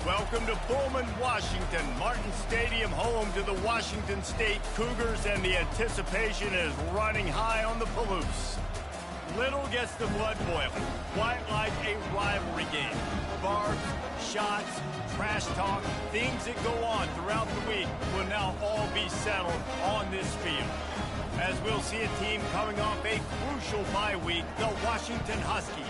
Welcome to Pullman, Washington. Martin Stadium, home to the Washington State Cougars, and the anticipation is running high on the Palouse. Little gets the blood boiling, quite like a rivalry game. Barbs, shots, trash talk, things that go on throughout the week will now all be settled on this field. As we'll see a team coming off a crucial bye week, the Washington Huskies,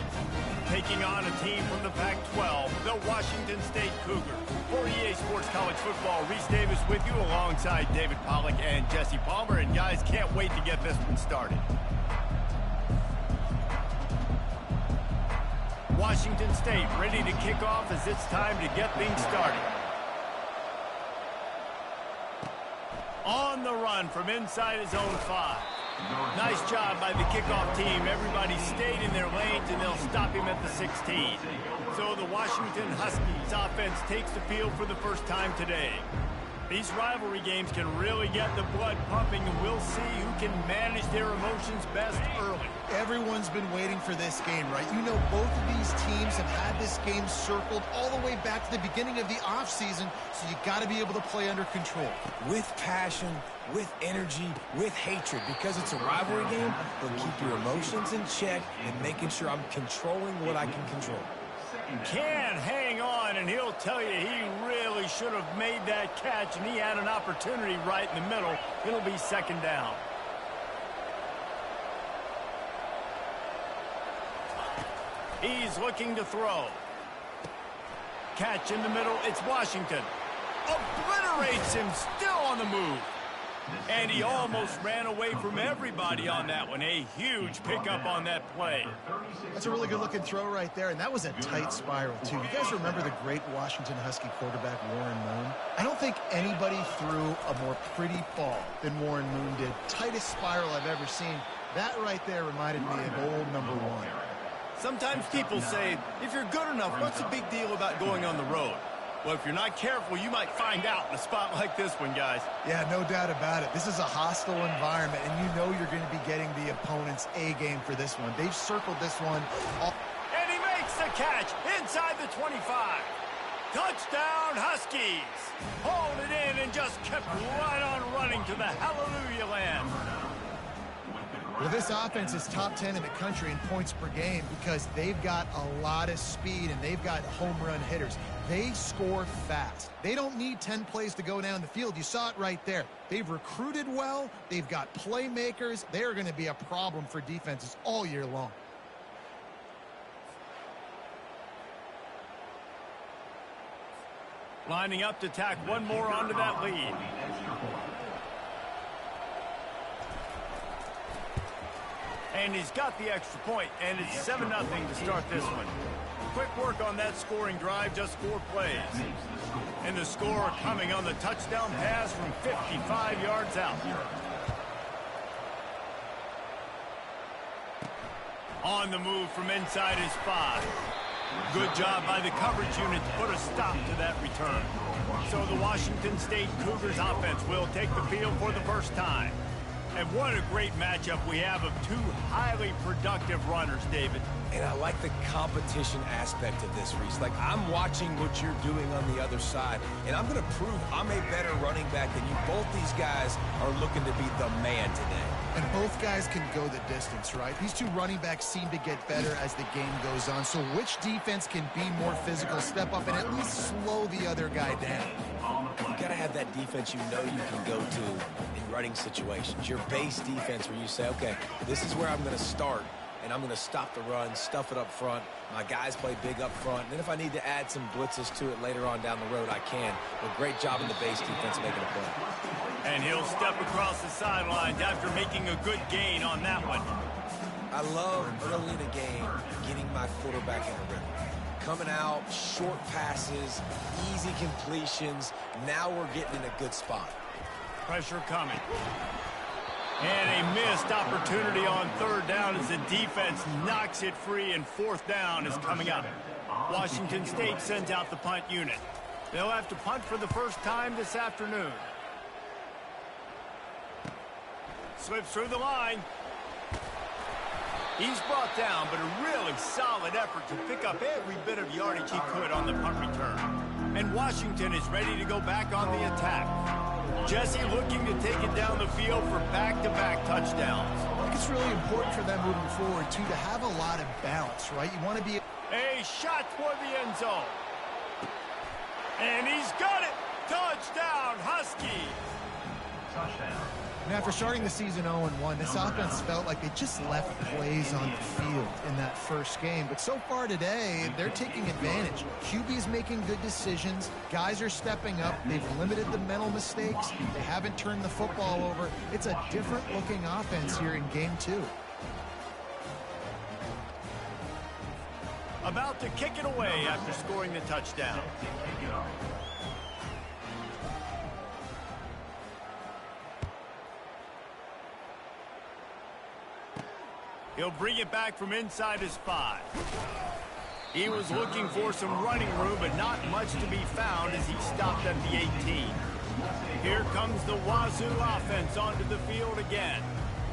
taking on a team from the Pac-12, the Washington State Cougars. For EA Sports College Football, Reese Davis with you alongside David Pollack and Jesse Palmer. And guys, can't wait to get this one started. Washington State ready to kick off as it's time to get things started. On the run from inside his own 5. Nice job by the kickoff team. Everybody stayed in their lanes, and they'll stop him at the 16. So the Washington Huskies offense takes the field for the first time today. These rivalry games can really get the blood pumping, and we'll see who can manage their emotions best early. Everyone's been waiting for this game, right? You know, both of these teams have had this game circled all the way back to the beginning of the offseason, so you got to be able to play under control. With passion, with energy, with hatred, because it's a rivalry game, but keep your emotions in check and making sure I'm controlling what I can control. Can hang on, and he'll tell you he really should have made that catch, and he had an opportunity right in the middle. It'll be second down. He's looking to throw. Catch in the middle. It's Washington. Obliterates him, still on the move. And he almost ran away from everybody on that one. A huge pickup on that play. That's a really good-looking throw right there, and that was a tight spiral, too. You guys remember the great Washington Husky quarterback Warren Moon? I don't think anybody threw a more pretty ball than Warren Moon did. Tightest spiral I've ever seen. That right there reminded me of old number 1. Sometimes people say, if you're good enough, what's the big deal about going on the road? Well, if you're not careful, you might find out in a spot like this one, guys. Yeah, no doubt about it. This is a hostile environment, and you know you're going to be getting the opponent's A-game for this one. They've circled this one. And he makes the catch inside the 25. Touchdown, Huskies. Hauled it in and just kept right on running to the hallelujah land. Well, this offense is top 10 in the country in points per game because they've got a lot of speed and they've got home run hitters. They score fast. They don't need 10 plays to go down the field. You saw it right there. They've recruited well. They've got playmakers. They are going to be a problem for defenses all year long. Lining up to tack one more onto that lead. And he's got the extra point, and it's 7-0 to start this one. Quick work on that scoring drive, just 4 plays. And the score coming on the touchdown pass from 55 yards out. On the move from inside his 5. Good job by the coverage unit to put a stop to that return. So the Washington State Cougars offense will take the field for the first time. And what a great matchup we have of 2 highly productive runners, David. And I like the competition aspect of this, Reese. Like, I'm watching what you're doing on the other side, and I'm going to prove I'm a better running back than you. Both these guys are looking to be the man today. And both guys can go the distance, right? These 2 running backs seem to get better as the game goes on. So which defense can be more physical, step up, and at least slow the other guy down? You got to have that defense you know you can go to in running situations. Your base defense where you say, okay, this is where I'm going to start, and I'm going to stop the run, stuff it up front. My guys play big up front. And then if I need to add some blitzes to it later on down the road, I can. But great job in the base defense making a play. And he'll step across the sidelines after making a good gain on that one. I love early in the game getting my quarterback in a rhythm. Coming out, short passes, easy completions. Now we're getting in a good spot. Pressure coming. And a missed opportunity on 3rd down as the defense knocks it free, and 4th down is coming up. Washington State sends out the punt unit. They'll have to punt for the first time this afternoon. Slips through the line. He's brought down, but a really solid effort to pick up every bit of yardage he could on the punt return. And Washington is ready to go back on the attack. Jesse looking to take it down the field for back-to-back touchdowns. I think it's really important for them moving forward, too, to have a lot of balance, right? You want to be... A shot for the end zone. And he's got it. Touchdown, Huskies. Touchdown. And after starting the season 0-1, this offense felt like they just left plays on the field in that first game. But so far today, they're taking advantage. QB's making good decisions. Guys are stepping up. They've limited the mental mistakes. They haven't turned the football over. It's a different-looking offense here in Game 2. About to kick it away after scoring the touchdown. He'll bring it back from inside his 5. He was looking for some running room, but not much to be found as he stopped at the 18. Here comes the Wazoo offense onto the field again.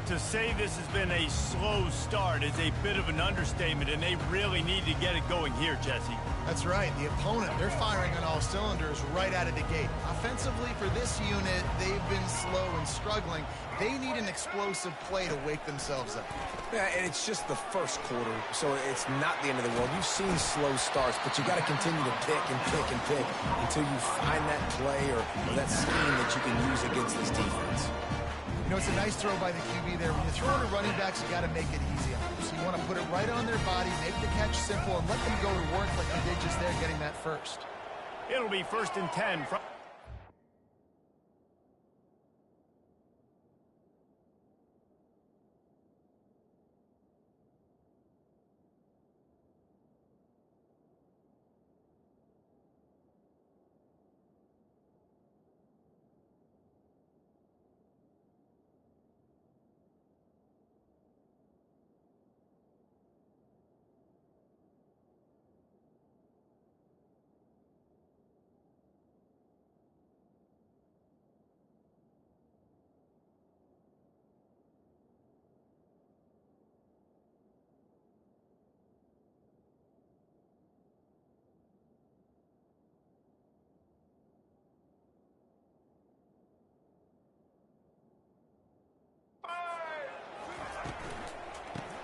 To say this has been a slow start is a bit of an understatement, and they really need to get it going here, Jesse. That's right. The opponent, they're firing on all cylinders right out of the gate. Offensively, for this unit, they've been slow and struggling. They need an explosive play to wake themselves up. Yeah, and it's just the first quarter, so it's not the end of the world. You've seen slow starts, but you got to continue to pick and pick and pick until you find that play or that scheme that you can use against this defense. You know, it's a nice throw by the QB there. When you're throwing to running backs, you got to make it easy on them. So you want to put it right on their body, make the catch simple, and let them go to work like you did just there, getting that first. It'll be 1st and 10 from...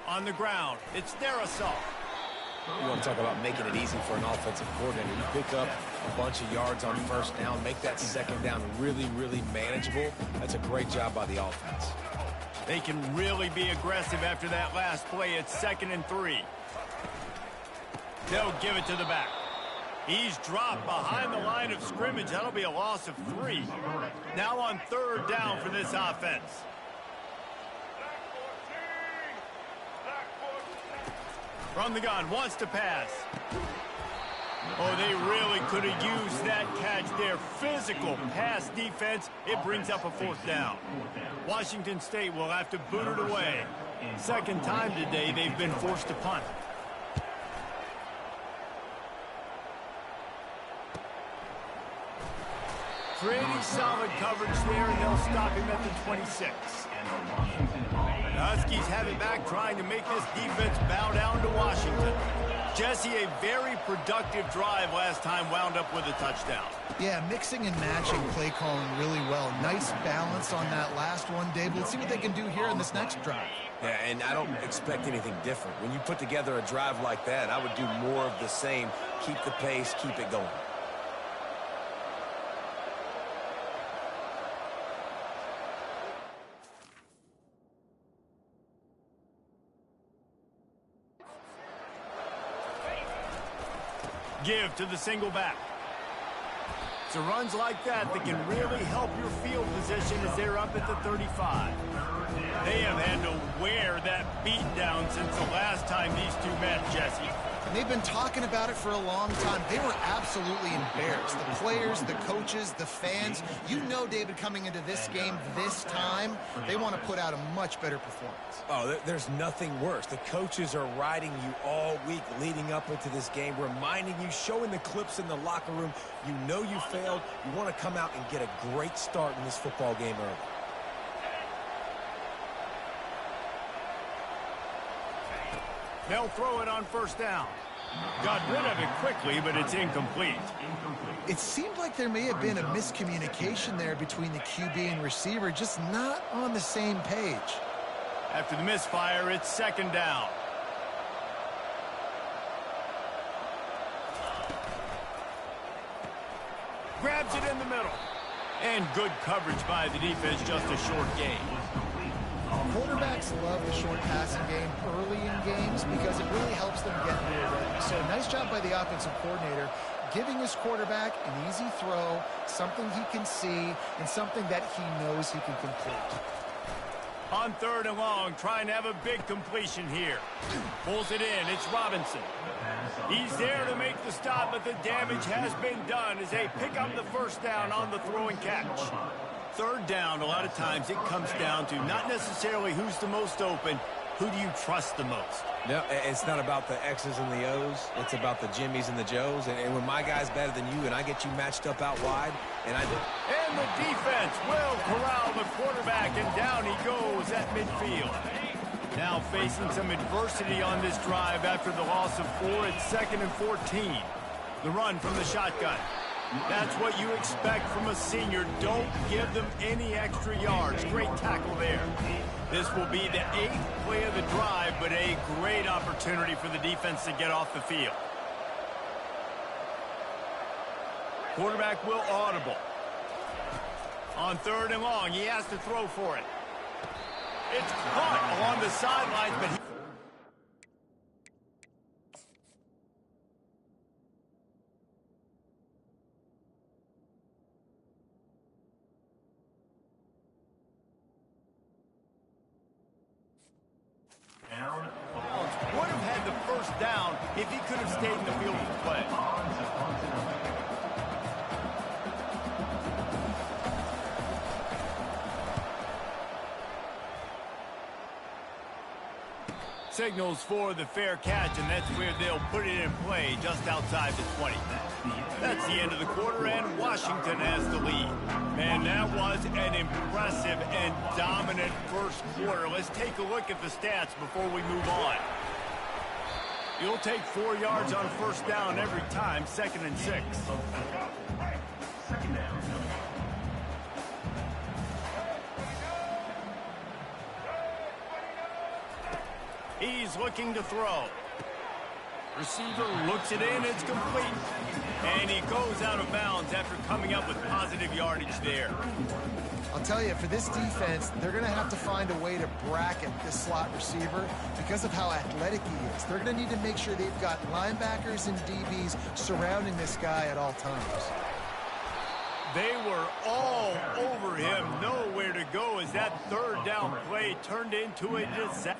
On the ground, it's their assault. You want to talk about making it easy for an offensive coordinator. You pick up a bunch of yards on first down, make that second down really, really manageable. That's a great job by the offense. They can really be aggressive after that last play. It's 2nd and 3. They'll give it to the back. He's dropped behind the line of scrimmage. That'll be a loss of 3. Now on 3rd down for this offense. From the gun, wants to pass. Oh, they really could have used that catch there. Physical pass defense. It brings up a 4th down. Washington State will have to boot it away. Second time today they've been forced to punt. Pretty solid coverage there, and they'll stop him at the 26. The Huskies have it back, trying to make this defense bow down to Washington. Jesse, a very productive drive last time, wound up with a touchdown. Yeah, mixing and matching play calling really well. Nice balance on that last one, Dave. Let's see what they can do here in this next drive. Yeah, and I don't expect anything different. When you put together a drive like that, I would do more of the same. Keep the pace, keep it going. Give to the single back. So runs like that can really help your field position as they're up at the 35. They have had to wear that beat down since the last time these two met, Jesse. They've been talking about it for a long time. They were absolutely embarrassed. The players, the coaches, the fans. You know, David, coming into this game this time, they want to put out a much better performance. Oh, there's nothing worse. The coaches are riding you all week leading up into this game, reminding you, showing the clips in the locker room. You know you failed. You want to come out and get a great start in this football game early. They'll throw it on 1st down. Got rid of it quickly, but it's incomplete. It seemed like there may have been a miscommunication there between the QB and receiver, just not on the same page. After the misfire, it's second down. Grabs it in the middle. And good coverage by the defense, just a short gain. Quarterbacks love the short passing game early in games because it really helps them get more ready. So nice job by the offensive coordinator giving his quarterback an easy throw, something he can see, and something that he knows he can complete. On third and long, trying to have a big completion here. Pulls it in. It's Robinson. He's there to make the stop, but the damage has been done as they pick up the first down on the throw and catch. Third down, a lot of times it comes down to not necessarily who's the most open, who do you trust the most? No, it's not about the X's and the O's. It's about the Jimmies and the Joes. And when my guy's better than you and I get you matched up out wide, and I do. And the defense will corral the quarterback, and down he goes at midfield. Now facing some adversity on this drive after the loss of 4. It's 2nd and 14. The run from the shotgun. That's what you expect from a senior. Don't give them any extra yards. Great tackle there. This will be the 8th play of the drive, but a great opportunity for the defense to get off the field. Quarterback will audible. On third and long, he has to throw for it. It's caught along the sidelines, but he... would have had the first down if he could have stayed in the field of play. Signals for the fair catch, and that's where they'll put it in play just outside the 20. That's the end of the quarter, and Washington has the lead. Man, that was an impressive and dominant first quarter. Let's take a look at the stats before we move on. You'll take 4 yards on first down every time, 2nd and 6. He's looking to throw. Receiver looks it in, it's complete. And he goes out of bounds after coming up with positive yardage there. I'll tell you, for this defense, they're going to have to find a way to bracket this slot receiver because of how athletic he is. They're going to need to make sure they've got linebackers and DBs surrounding this guy at all times. They were all over him, nowhere to go as that third down play turned into a disaster.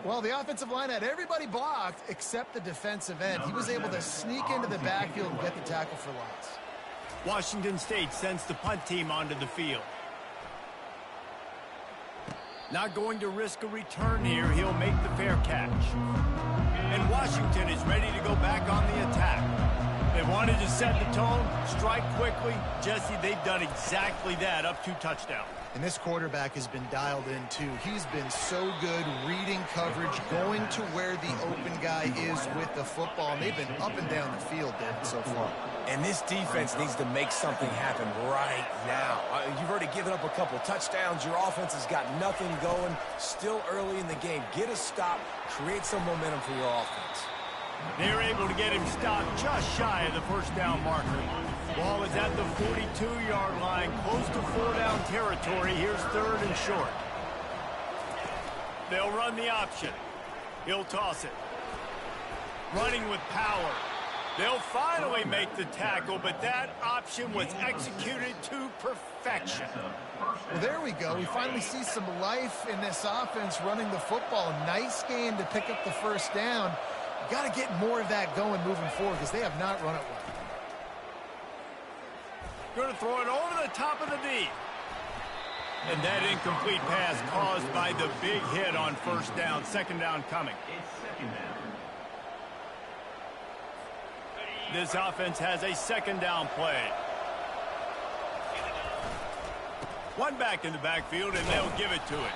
Well, the offensive line had everybody blocked except the defensive end. He was able to sneak into the backfield and get the tackle for loss. Washington State sends the punt team onto the field. Not going to risk a return here. He'll make the fair catch. And Washington is ready to go back on the attack. They wanted to set the tone, strike quickly. Jesse, they've done exactly that, up 2 touchdowns. And this quarterback has been dialed in, too. He's been so good reading coverage, going to where the open guy is with the football. And they've been up and down the field, David, so far. And this defense needs to make something happen right now. You've already given up a couple touchdowns. Your offense has got nothing going. Still early in the game. Get a stop. Create some momentum for your offense. They're able to get him stopped just shy of the first down marker. Ball is at the 42-yard line, close to 4-down territory. Here's 3rd and short. They'll run the option. He'll toss it. Running with power. They'll finally make the tackle, but that option was executed to perfection. Well, there we go. We finally see some life in this offense running the football. Nice game to pick up the first down. You got to get more of that going moving forward because they have not run it well. Going to throw it over the top of the D. And that incomplete pass caused by the big hit on first down. 2nd down coming. This offense has a 2nd down play. One back in the backfield, and they'll give it to it.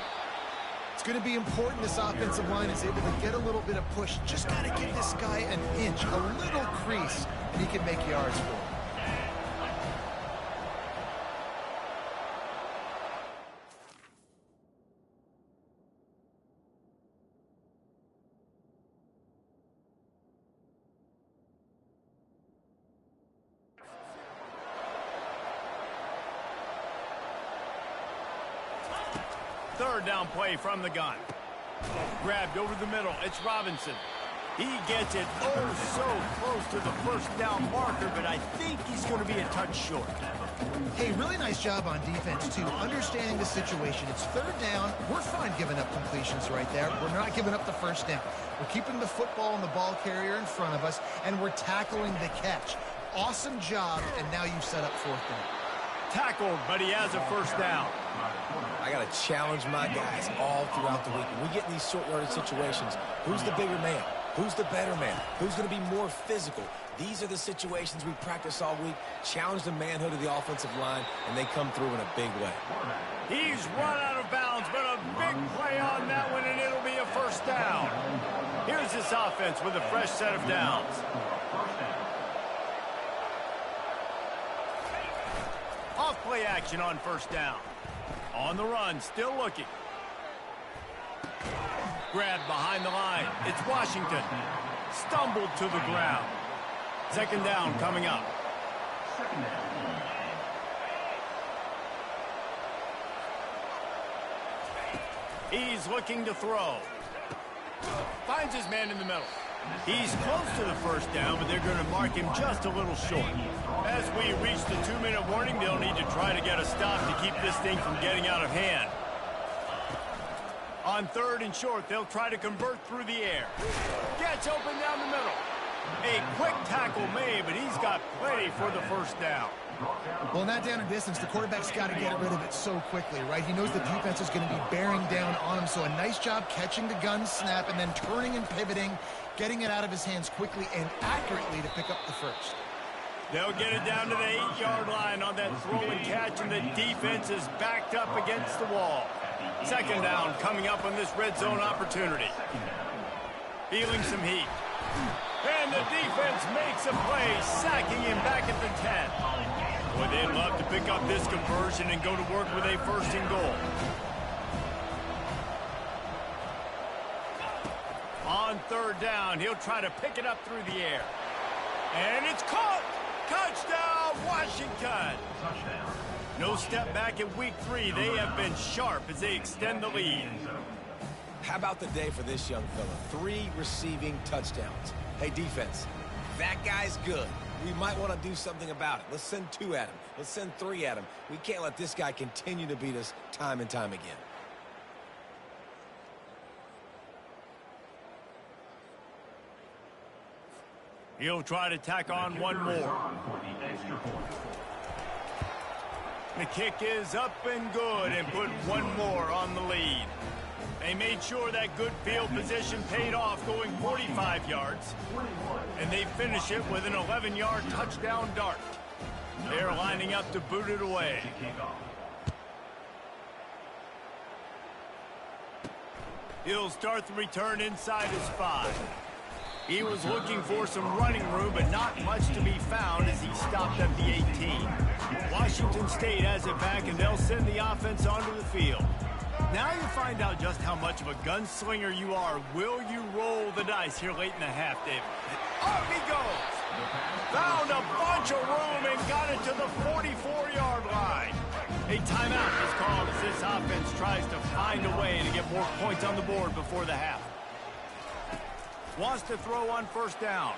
It's going to be important this offensive line is able to get a little bit of push. Just got to give this guy an inch, a little crease, and he can make yards for it. Third down play from the gun. Grabbed over the middle. It's Robinson. He gets it so close to the first down marker, but I think he's going to be a touch short. Hey, really nice job on defense, too. Understanding the situation. It's 3rd down. We're fine giving up completions right there. We're not giving up the first down. We're keeping the football and the ball carrier in front of us, and we're tackling the catch. Awesome job, and now you've set up 4th down. Tackled, but he has a first down. I got to challenge my guys all throughout the week. When we get in these short yardage situations, who's the bigger man? Who's the better man? Who's going to be more physical? These are the situations we practice all week. Challenge the manhood of the offensive line, and they come through in a big way. He's run out of bounds, but a big play on that one, and it'll be a first down. Here's this offense with a fresh set of downs. Off play action on first down. On the run, still looking. Grabbed behind the line. It's Washington. Stumbled to the ground. 2nd down coming up. He's looking to throw. Finds his man in the middle. He's close to the first down, but they're going to mark him just a little short. As we reach the 2-minute warning, they'll need to try to get a stop to keep this thing from getting out of hand. On 3rd and short, they'll try to convert through the air. Gets open down the middle. A quick tackle made, but he's got plenty for the first down. Well, not down in distance. The quarterback's got to get rid of it so quickly, right? He knows the defense is going to be bearing down on him, so a nice job catching the gun snap and then turning and pivoting, getting it out of his hands quickly and accurately to pick up the first. They'll get it down to the 8-yard line on that throw and catch, and the defense is backed up against the wall. 2nd down coming up on this red zone opportunity. Feeling some heat. And the defense makes a play, sacking him back at the 10. Boy, they'd love to pick up this conversion and go to work with a 1st and goal. On 3rd down, he'll try to pick it up through the air. And it's caught! Touchdown, Washington! Touchdown. No step back in week 3. They have been sharp as they extend the lead. How about the day for this young fella? 3 receiving touchdowns. Hey, defense, that guy's good. We might want to do something about it. Let's send 2 at him. Let's send 3 at him. We can't let this guy continue to beat us time and time again. He'll try to tack on one more. The kick is up and good and put one more on the lead. They made sure that good field position paid off, going 45 yards. And they finish it with an 11-yard touchdown dart. They're lining up to boot it away. He'll start the return inside his 5. He was looking for some running room, but not much to be found as he stopped at the 18. Washington State has it back, and they'll send the offense onto the field. Now you find out just how much of a gunslinger you are. Will you roll the dice here late in the half, David? Off he goes! Found a bunch of room and got it to the 44-yard line. A timeout is called as this offense tries to find a way to get more points on the board before the half. Wants to throw on first down.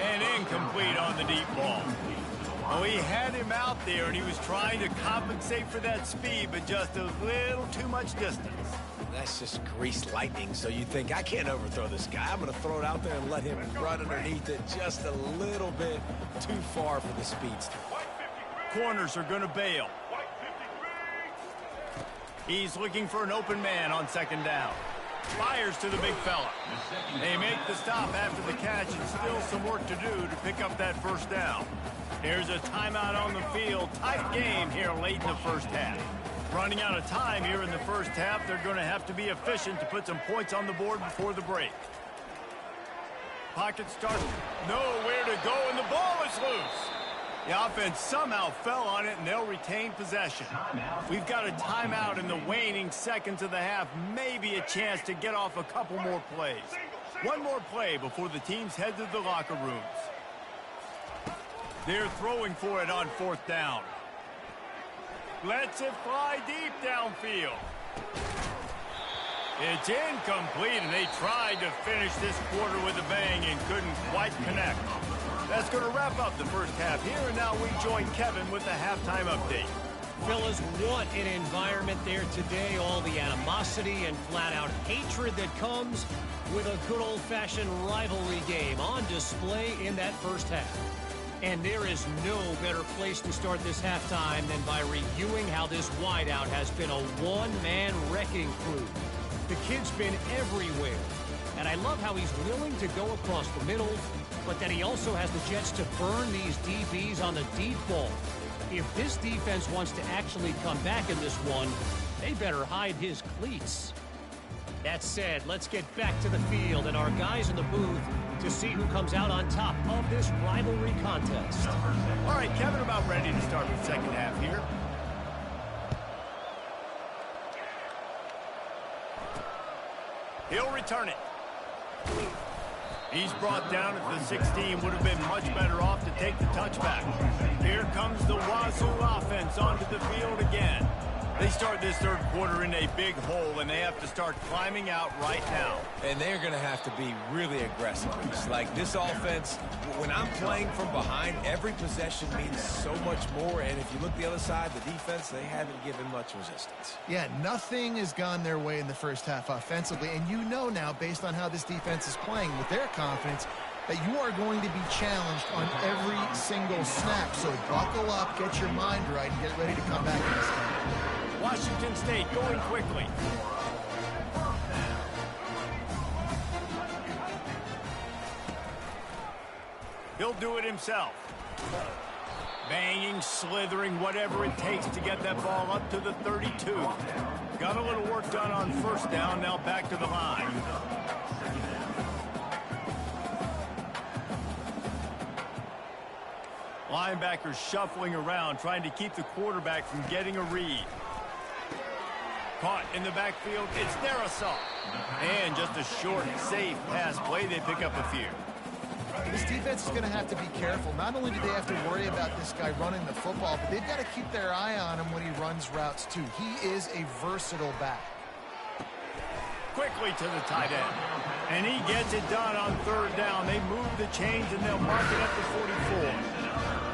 And incomplete on the deep ball. Oh, he had him out there, and he was trying to compensate for that speed, but just a little too much distance. That's just greased lightning, so you think, I can't overthrow this guy. I'm going to throw it out there and let him run underneath it just a little bit too far for the speedster. Corners are going to bail. He's looking for an open man on second down. Fires to the big fella. They make the stop after the catch, and still some work to do to pick up that first down. There's a timeout on the field. Tight game here late in the first half. Running out of time here in the first half, they're going to have to be efficient to put some points on the board before the break. Pocket starts, nowhere to go, and the ball is loose. The offense somehow fell on it, and they'll retain possession. We've got a timeout in the waning seconds of the half, maybe a chance to get off a couple more plays. One more play before the teams head to the locker rooms. They're throwing for it on fourth down. Lets it fly deep downfield. It's incomplete, and they tried to finish this quarter with a bang and couldn't quite connect. That's going to wrap up the first half here, and now we join Kevin with the halftime update. Fellas, what an environment there today. All the animosity and flat-out hatred that comes with a good old-fashioned rivalry game on display in that first half. And there is no better place to start this halftime than by reviewing how this wideout has been a one-man wrecking crew. The kid's been everywhere, and I love how he's willing to go across the middle, but that he also has the jets to burn these DBs on the deep ball. If this defense wants to actually come back in this one, they better hide his cleats. That said, let's get back to the field and our guys in the booth to see who comes out on top of this rivalry contest. All right, Kevin, about ready to start the second half here. He'll return it. He's brought down at the 16. Would have been much better off to take the touchback. Here comes the Wazoo offense onto the field again. They start this third quarter in a big hole, and they have to start climbing out right now. And they're going to have to be really aggressive. It's like this offense, when I'm playing from behind, every possession means so much more. And if you look the other side, the defense, they haven't given much resistance. Yeah, nothing has gone their way in the first half offensively. And you know now, based on how this defense is playing with their confidence, that you are going to be challenged on every single snap. So buckle up, get your mind right, and get ready to come back in this game. Washington State going quickly. He'll do it himself. Banging, slithering, whatever it takes to get that ball up to the 32. Got a little work done on first down, now back to the line. Linebackers shuffling around, trying to keep the quarterback from getting a read. Caught in the backfield, it's their assault. And just a short, safe pass play, they pick up a few. This defense is going to have to be careful. Not only do they have to worry about this guy running the football, but they've got to keep their eye on him when he runs routes too. He is a versatile back. Quickly to the tight end. And he gets it done on third down. They move the chains and they'll mark it up to 44.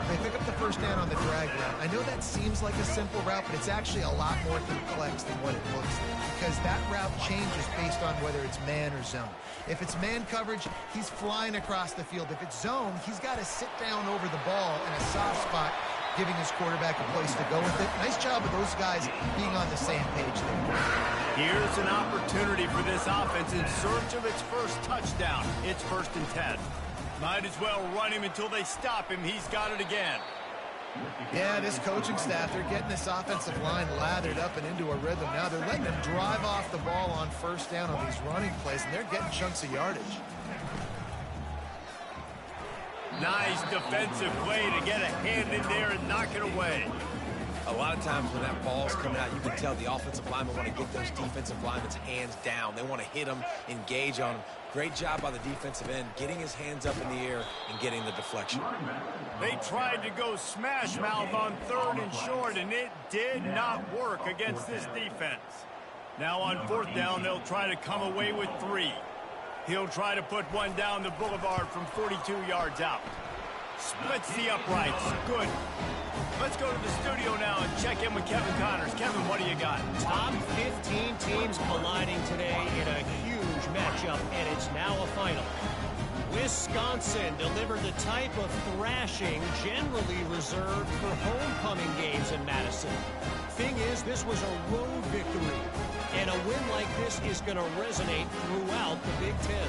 They pick up the first down on the drag route. I know that seems like a simple route, but it's actually a lot more complex than what it looks like because that route changes based on whether it's man or zone. If it's man coverage, he's flying across the field. If it's zone, he's got to sit down over the ball in a soft spot, giving his quarterback a place to go with it. Nice job of those guys being on the same page there. Here's an opportunity for this offense in search of its first touchdown. It's 1st and 10. Might as well run him until they stop him. He's got it again. Yeah, this coaching staff, they're getting this offensive line lathered up and into a rhythm. Now they're letting them drive off the ball on first down on these running plays, and they're getting chunks of yardage. Nice defensive play to get a hand in there and knock it away. A lot of times when that ball's coming out, you can tell the offensive linemen want to get those defensive linemen's hands down. They want to hit them, engage on them. Great job by the defensive end, getting his hands up in the air and getting the deflection. They tried to go smash mouth on 3rd and short, and it did not work against this defense. Now on 4th down, they'll try to come away with 3. He'll try to put one down the boulevard from 42 yards out. Splits the uprights. Good. Let's go to the studio now and check in with Kevin Connors. Kevin, what do you got? Top 15 teams colliding today in a huge matchup, and it's now a final. Wisconsin delivered the type of thrashing generally reserved for homecoming games in Madison. Thing is, this was a road victory, and a win like this is going to resonate throughout the Big Ten.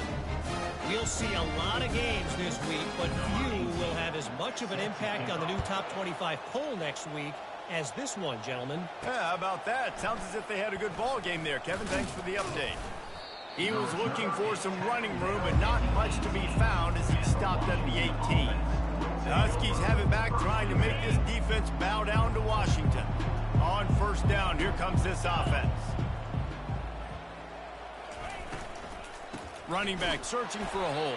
We'll see a lot of games this week, but few will have as much of an impact on the new top 25 poll next week as this one, gentlemen. Yeah, how about that? Sounds as if they had a good ball game there. Kevin, thanks for the update. He was looking for some running room, but not much to be found as he stopped at the 18. The Huskies have it back, trying to make this defense bow down to Washington. On 1st down, here comes this offense. Running back searching for a hole.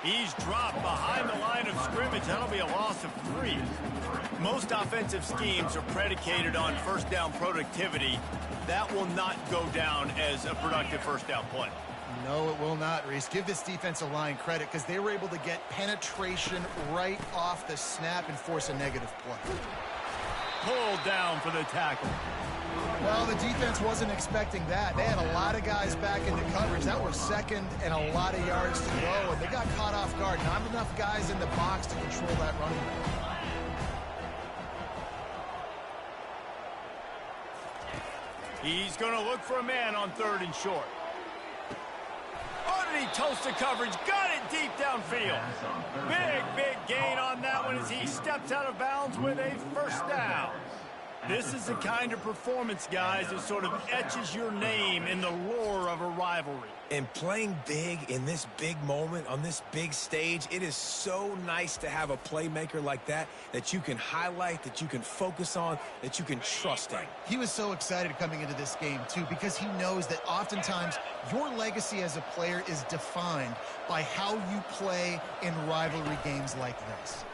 He's dropped behind the line of scrimmage. That'll be a loss of 3. Most offensive schemes are predicated on 1st down productivity. That will not go down as a productive 1st down play. No, it will not, Reese. Give this defensive line credit because they were able to get penetration right off the snap and force a negative play. Pulled down for the tackle. Well, the defense wasn't expecting that. They had a lot of guys back into coverage. That was 2nd and a lot of yards to go, and they got caught off guard. Not enough guys in the box to control that running back. He's going to look for a man on 3rd and short. Oh, did he toast the coverage? Got it deep downfield. Big gain on that one as he steps out of bounds with a 1st down. This is the kind of performance, guys, that sort of etches your name in the lore of a rivalry. And playing big in this big moment, on this big stage, it is so nice to have a playmaker like that you can highlight, that you can focus on, that you can trust in. He was so excited coming into this game, too, because he knows that oftentimes your legacy as a player is defined by how you play in rivalry games like this.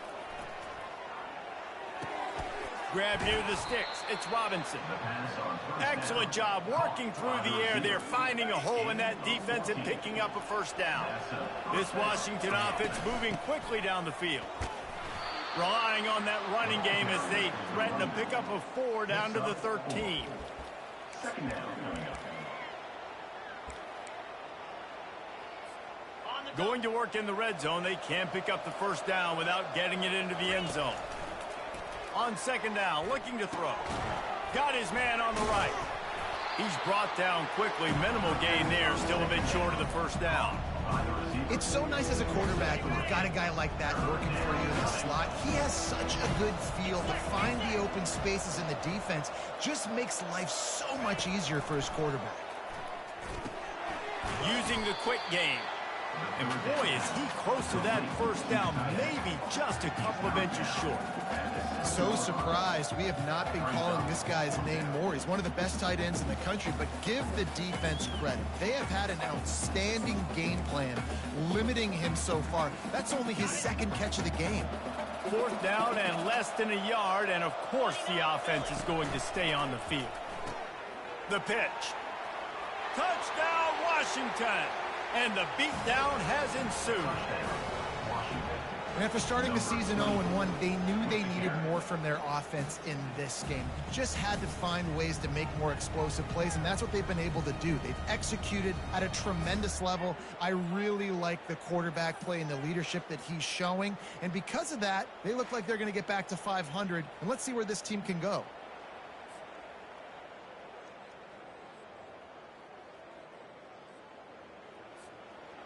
Grab near the sticks. It's Robinson. Excellent job working through the air there, finding a hole in that defense and picking up a 1st down. This Washington offense moving quickly down the field. Relying on that running game as they threaten to pick up a 4 down to the 13. Going to work in the red zone, they can pick up the 1st down without getting it into the end zone. On 2nd down, looking to throw. Got his man on the right. He's brought down quickly. Minimal gain there, still a bit short of the 1st down. It's so nice as a quarterback when you've got a guy like that working for you in the slot. He has such a good feel to find the open spaces in the defense. Just makes life so much easier for his quarterback. Using the quick game. And boy, is he close to that 1st down, maybe just a couple of inches short. So surprised we have not been calling this guy's name more. He's one of the best tight ends in the country, but give the defense credit. They have had an outstanding game plan limiting him so far. That's only his 2nd catch of the game. 4th down and less than a yard, and of course the offense is going to stay on the field. The pitch. Touchdown, Washington! And the beatdown has ensued. And after starting the season 0-1, they knew they needed more from their offense in this game. You just had to find ways to make more explosive plays, and that's what they've been able to do. They've executed at a tremendous level. I really like the quarterback play and the leadership that he's showing. And because of that, they look like they're going to get back to 500. And let's see where this team can go.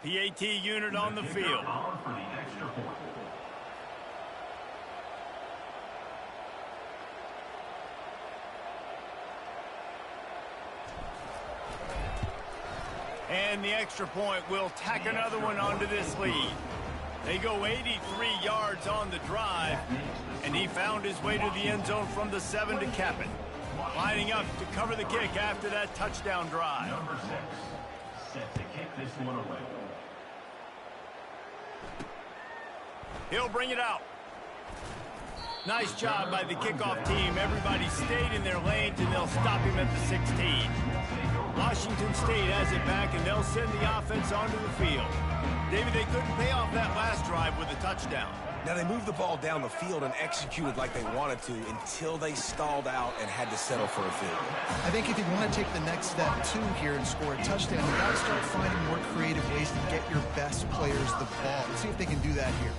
PAT unit on the field. And the extra point will tack another one onto this lead. They go 83 yards on the drive, and he found his way to the end zone from the 7 to cap it. Lining up to cover the kick after that touchdown drive. Number 6, set to kick this one away. He'll bring it out. Nice job by the kickoff team. Everybody stayed in their lanes, and they'll stop him at the 16. Washington State has it back, and they'll send the offense onto the field. David, they couldn't pay off that last drive with a touchdown. Now, they moved the ball down the field and executed like they wanted to until they stalled out and had to settle for a field goal. I think if you want to take the next step, too, here and score a touchdown, you got to start finding more creative ways to get your best players the ball. Let's see if they can do that here.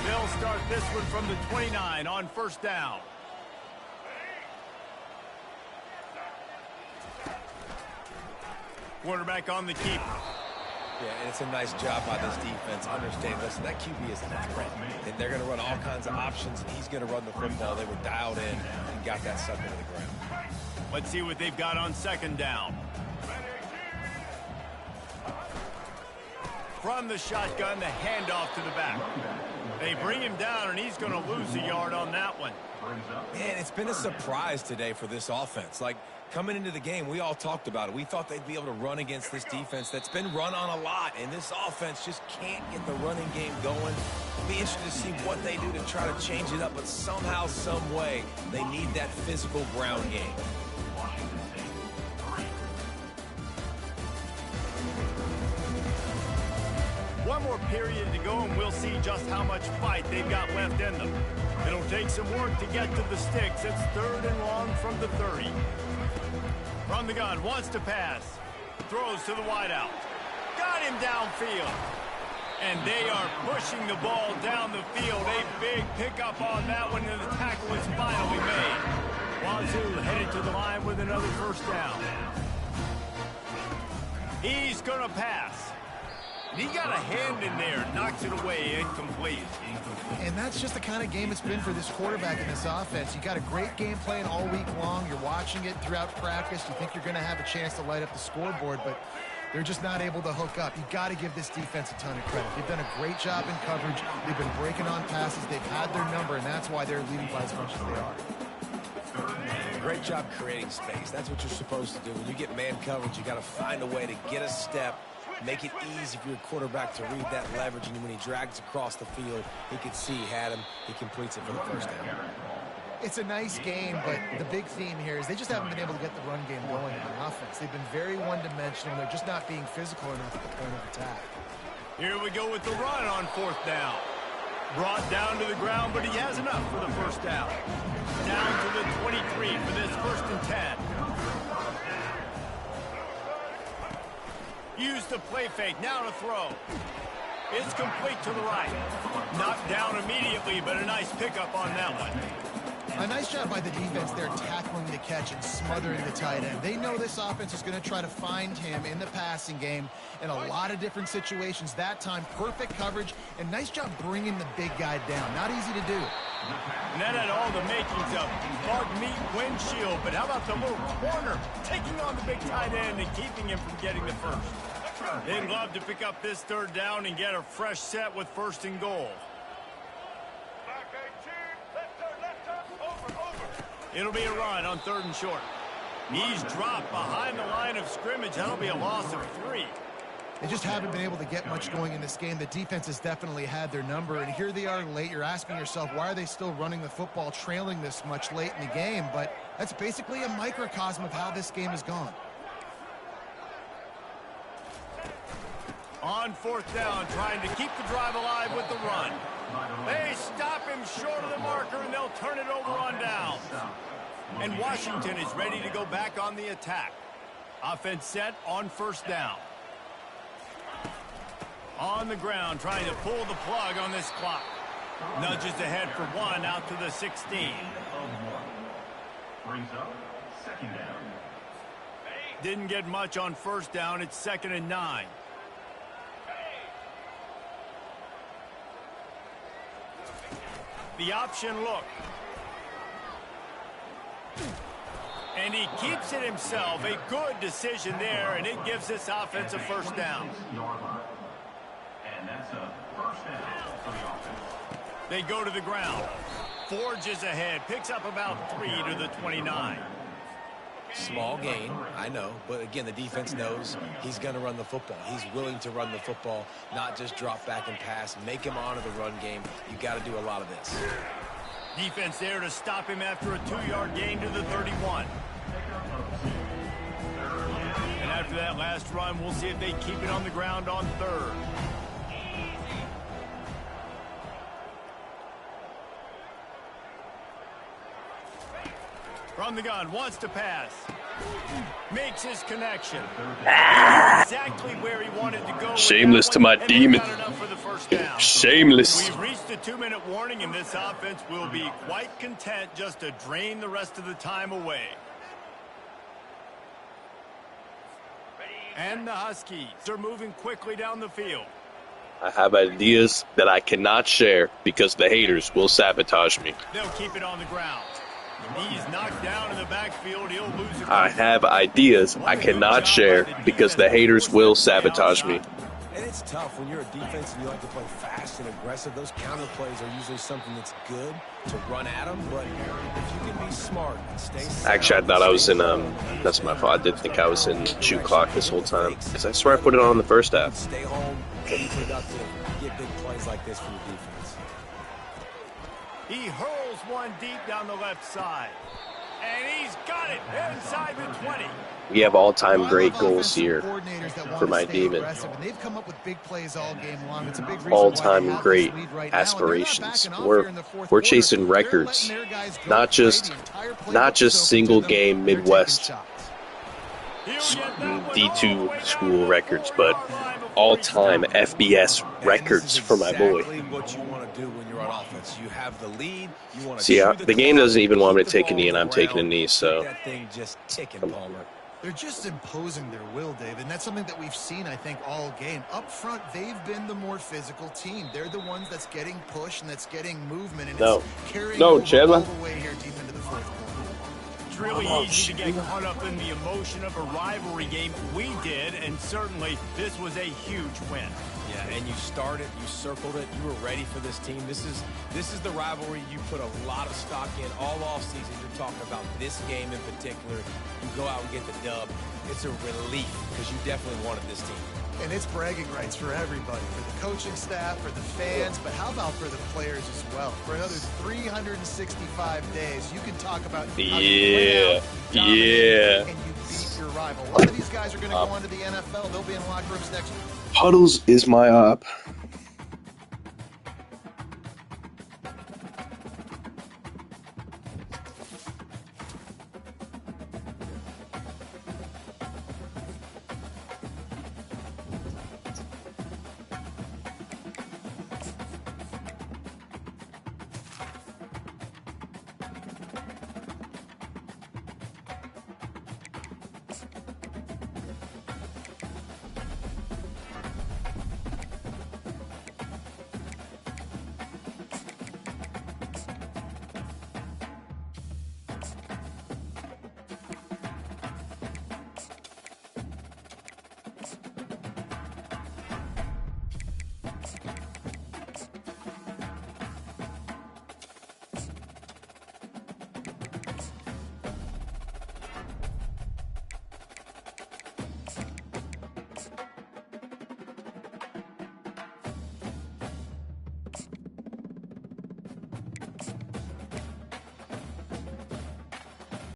They'll start this one from the 29 on first down. Quarterback on the keeper. Yeah, and it's a nice job by this defense. Understand, listen, that QB is a threat. And they're going to run all kinds of options, and he's going to run the football. They were dialed in and got that sucker to the ground. Let's see what they've got on second down. From the shotgun, the handoff to the back. They bring him down, and he's going to lose a yard on that one. Man, it's been a surprise today for this offense. Like, coming into the game, we all talked about it. We thought they'd be able to run against this defense that's been run on a lot, and this offense just can't get the running game going. It'll be interesting to see what they do to try to change it up, but somehow, some way, they need that physical ground game. One more period to go, and we'll see just how much fight they've got left in them. It'll take some work to get to the sticks. It's 3rd and long from the 30. From the gun, wants to pass. Throws to the wideout. Got him downfield. And they are pushing the ball down the field. A big pickup on that one, and the tackle is finally made. Wazoo headed to the line with another first down. He's going to pass. He got a hand in there, knocks it away, incomplete. And that's just the kind of game it's been for this quarterback in this offense. You got a great game plan all week long. You're watching it throughout practice. You think you're going to have a chance to light up the scoreboard, but they're just not able to hook up. You got to give this defense a ton of credit. They've done a great job in coverage. They've been breaking on passes. They've had their number, and that's why they're leading by as much as they are. Great job creating space. That's what you're supposed to do. When you get man coverage, you got to find a way to get a step, make it easy for your quarterback to read that leverage, and when he drags across the field, he can see he had him. He completes it for the first down. It's a nice game, but the big theme here is they just haven't been able to get the run game going on offense. They've been very one-dimensional. They're just not being physical enough at the point of attack. Here we go with the run on 4th down. Brought down to the ground, but he has enough for the first down. Down to the 23 for this 1st and 10. Use the play fake, now to throw. It's complete to the right. Knocked down immediately, but a nice pickup on that one. A nice job by the defense there tackling the catch and smothering the tight end. They know this offense is going to try to find him in the passing game in a lot of different situations. That time, perfect coverage, and nice job bringing the big guy down. Not easy to do. And that had all the makings of bug meat windshield, but how about the little corner taking on the big tight end and keeping him from getting the first? They'd love to pick up this 3rd down and get a fresh set with 1st and goal. It'll be a run on 3rd and short. He's dropped behind the line of scrimmage. That'll be a loss of 3. They just haven't been able to get much going in this game. The defense has definitely had their number, and here they are late. You're asking yourself, why are they still running the football, trailing this much late in the game? But that's basically a microcosm of how this game has gone. On fourth down, trying to keep the drive alive with the run. They stop him short of the marker, and they'll turn it over on downs. And Washington is ready to go back on the attack. Offense set on first down. On the ground, trying to pull the plug on this clock. Nudges ahead for one out to the 16. Brings up second down. Didn't get much on first down. It's 2nd and 9. The option look. And he keeps it himself. A good decision there, and it gives this offense a first down. And that's a first down for the offense. They go to the ground. Forges ahead. Picks up about 3 to the 29. Small gain, I know, but again, the defense knows he's going to run the football. He's willing to run the football, not just drop back and pass, make him honor the run game. You got to do a lot of this. Defense there to stop him after a 2-yard gain to the 31. And after that last run, we'll see if they keep it on the ground on 3rd. From the gun, wants to pass. Makes his connection. Exactly where he wanted to go. Shameless to my demon. Shameless. We've reached the 2-minute warning, and this offense will be quite content just to drain the rest of the time away. And the Huskies are moving quickly down the field. I have ideas that I cannot share because the haters will sabotage me. They'll keep it on the ground. He's knocked down in the backfield. He'll lose it. I have ideas I cannot share because the haters will sabotage me. And it's tough when you're a defense and you like to play fast and aggressive. Those counter plays are usually something that's good to run at them, but if you can be smart and stay sound. Actually, I thought I was in, that's my fault. I did think I was in shoot clock this whole time. Because I swear I put it on in the first half. Stay home, be productive, get big plays like this from the defense. He hurls one deep down the left side. And he's got it inside the 20. We have all-time great goals here for my demon. They've come up with big plays all game long. It's a big reason All-time great aspirations. We're chasing records, not just single-game Midwest D2 school records, but all-time FBS records for my boy. What you want to do when you're on offense. You have the lead. You want to See, the game doesn't even want me to take a knee, and I'm taking a knee, so. That thing just ticking, Palmer. They're just imposing their will, Dave, and that's something that we've seen, I think, all game. Up front, they've been the more physical team. They're the ones that's getting pushed and that's getting movement, and it's carrying Chandler. all the way here deep into the fourth quarter. It's really easy to get caught up in the emotion of a rivalry game. We did, and certainly this was a huge win. Yeah, and you started, you circled it, you were ready for this team. This is the rivalry you put a lot of stock in all offseason. You're talking about this game in particular. You go out and get the dub. It's a relief because you definitely wanted this team. And it's bragging rights for everybody, for the coaching staff, for the fans, but how about for the players as well? For another 365 days, you can talk about how you went out, dominated, and you beat your rival. A lot of these guys are going to go on to the NFL. They'll be in locker rooms next week. Puddles is my op.